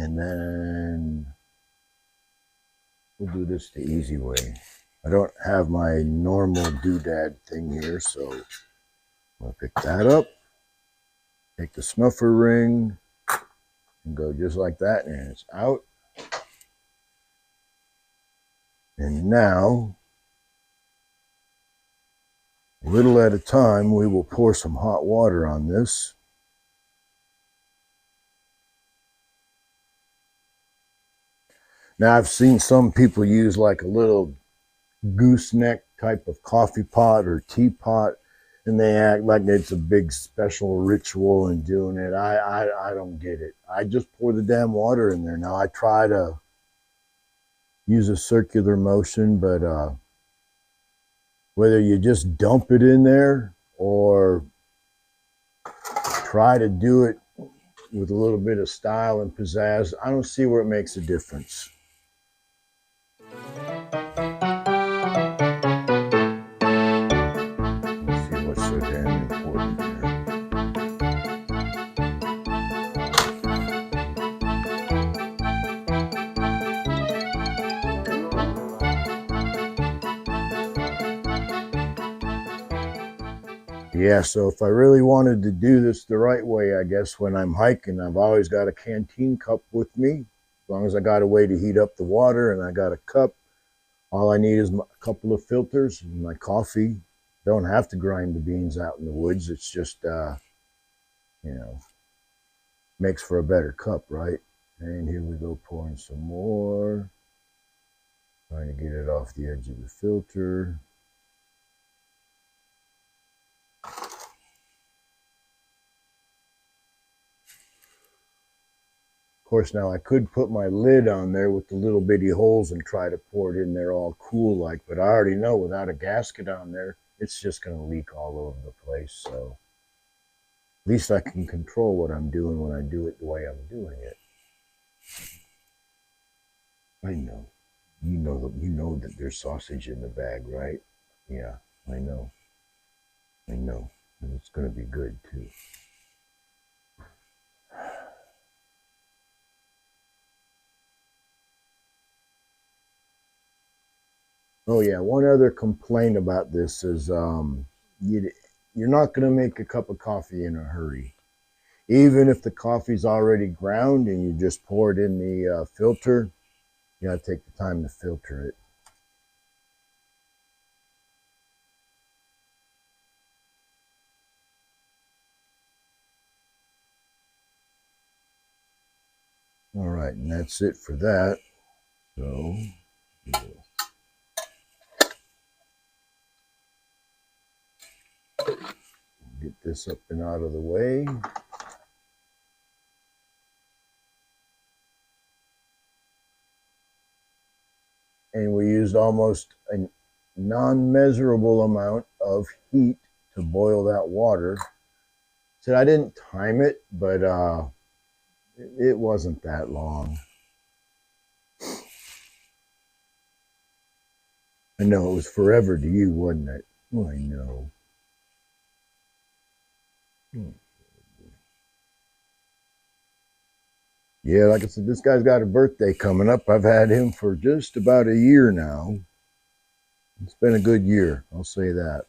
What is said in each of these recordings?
And then we'll do this the easy way. I don't have my normal doodad thing here, so I'll pick that up, take the snuffer ring, and go just like that, and it's out. And now, a little at a time, we will pour some hot water on this. Now, I've seen some people use like a little gooseneck type of coffee pot or teapot, and they act like it's a big special ritual in doing it. I don't get it. I just pour the damn water in there. Now, I try to use a circular motion, but whether you just dump it in there or try to do it with a little bit of style and pizzazz, I don't see where it makes a difference. Let's see what's so damn important here. Yeah, so if I really wanted to do this the right way, I guess when I'm hiking, I've always got a canteen cup with me. As long as I got a way to heat up the water and I got a cup, all I need is a couple of filters and my coffee. Don't have to grind the beans out in the woods. It's just, makes for a better cup, right? And here we go, pouring some more. Trying to get it off the edge of the filter. Of course, now I could put my lid on there with the little bitty holes and try to pour it in there all cool like, but I already know without a gasket on there, it's just going to leak all over the place. So at least I can control what I'm doing when I do it the way I'm doing it. I know. You know that there's sausage in the bag, right? Yeah, I know. And it's going to be good too. Oh yeah, one other complaint about this is you're not going to make a cup of coffee in a hurry. Even if the coffee's already ground and you just pour it in the filter, you got to take the time to filter it. All right, and that's it for that. So get this up and out of the way. And we used almost a non-measurable amount of heat to boil that water. So I didn't time it, but it wasn't that long. I know it was forever to you, wasn't it? Oh, I know. Yeah, like I said, this guy's got a birthday coming up. I've had him for just about a year now. It's been a good year, I'll say that.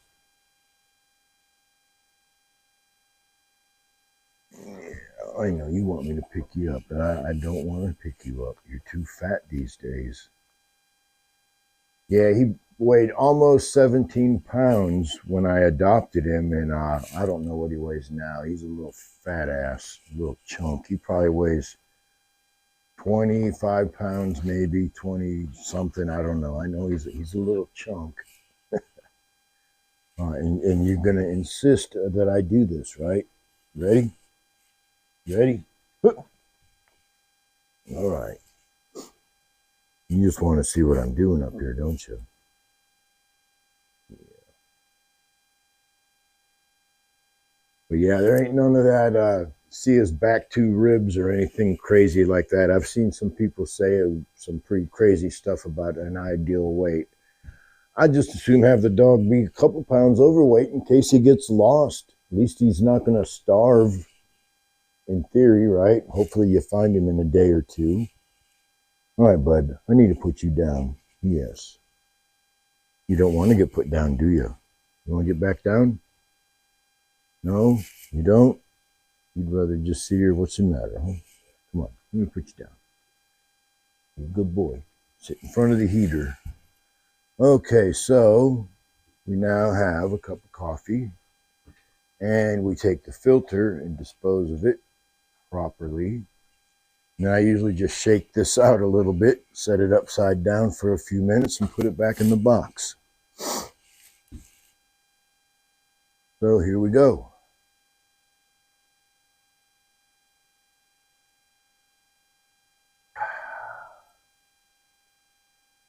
Yeah, I know you want me to pick you up, but I don't want to pick you up. You're too fat these days. Yeah, he weighed almost 17 pounds when I adopted him, and I don't know what he weighs now. He's a little fat ass, a little chunk. He probably weighs 25 pounds, maybe 20 something. I don't know. I know he's a little chunk. And you're going to insist that I do this, right? Ready? Ready? All right. You just want to see what I'm doing up here, don't you? Yeah. But yeah, there ain't none of that see us back two ribs or anything crazy like that. I've seen some people say some pretty crazy stuff about an ideal weight. I just assume have the dog be a couple pounds overweight in case he gets lost. At least he's not going to starve. in theory, right? Hopefully you find him in a day or two. All right, bud, I need to put you down. Yes. You don't want to get put down, do you? You want to get back down? No, you don't? You'd rather just sit here. What's the matter, huh? Come on, let me put you down. You're a good boy. Sit in front of the heater. Okay, so we now have a cup of coffee, and we take the filter and dispose of it properly. And I usually just shake this out a little bit, set it upside down for a few minutes, and put it back in the box. So here we go.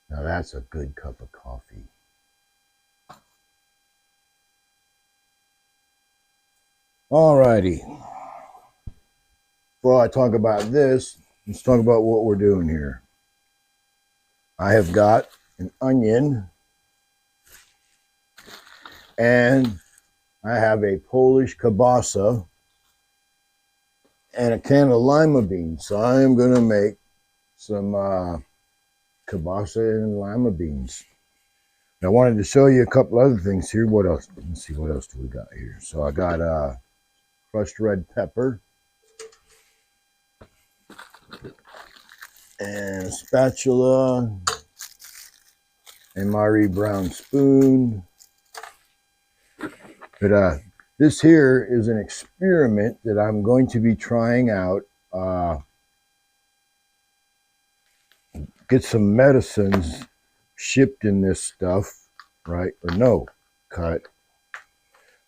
Now that's a good cup of coffee. Alrighty. Before I talk about this, let's talk about what we're doing here. I have got an onion, and I have a Polish kielbasa and a can of lima beans. So I am going to make some kielbasa and lima beans. I wanted to show you a couple other things here. What else? Let's see, what else do we got here? So I got crushed red pepper and a spatula and Marie Brown spoon. But this here is an experiment that I'm going to be trying out. Get some medicines shipped in this stuff, right? Or no, cut.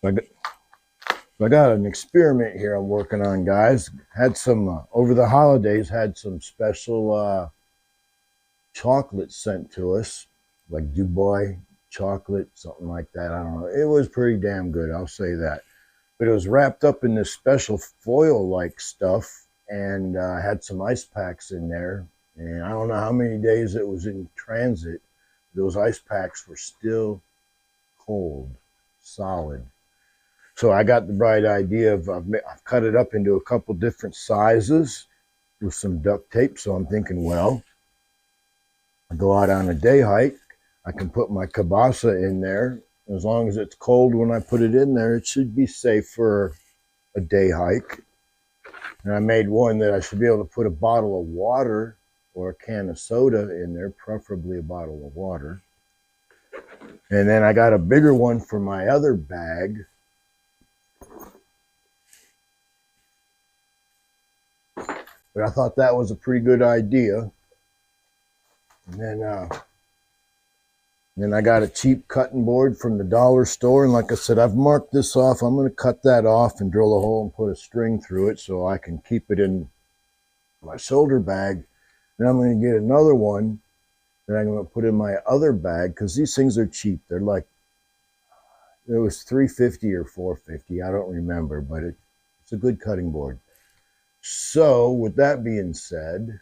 I got an experiment here I'm working on, guys. Had some, over the holidays, had some special chocolate sent to us, like Dubai chocolate, something like that. I don't know. It was pretty damn good, I'll say that. But it was wrapped up in this special foil-like stuff, and had some ice packs in there. And I don't know how many days it was in transit. Those ice packs were still cold, solid. So I got the bright idea of I've cut it up into a couple different sizes with some duct tape. So I'm thinking, well, I go out on a day hike, I can put my kielbasa in there. As long as it's cold when I put it in there, it should be safe for a day hike. And I made one that I should be able to put a bottle of water or a can of soda in there, preferably a bottle of water. And then I got a bigger one for my other bag. But I thought that was a pretty good idea. And then I got a cheap cutting board from the dollar store. And like I said, I've marked this off. I'm going to cut that off and drill a hole and put a string through it so I can keep it in my shoulder bag. And I'm going to get another one that I'm going to put in my other bag, because these things are cheap. They're like, it was $3.50 or $4.50. I don't remember, but it's a good cutting board. So with that being said,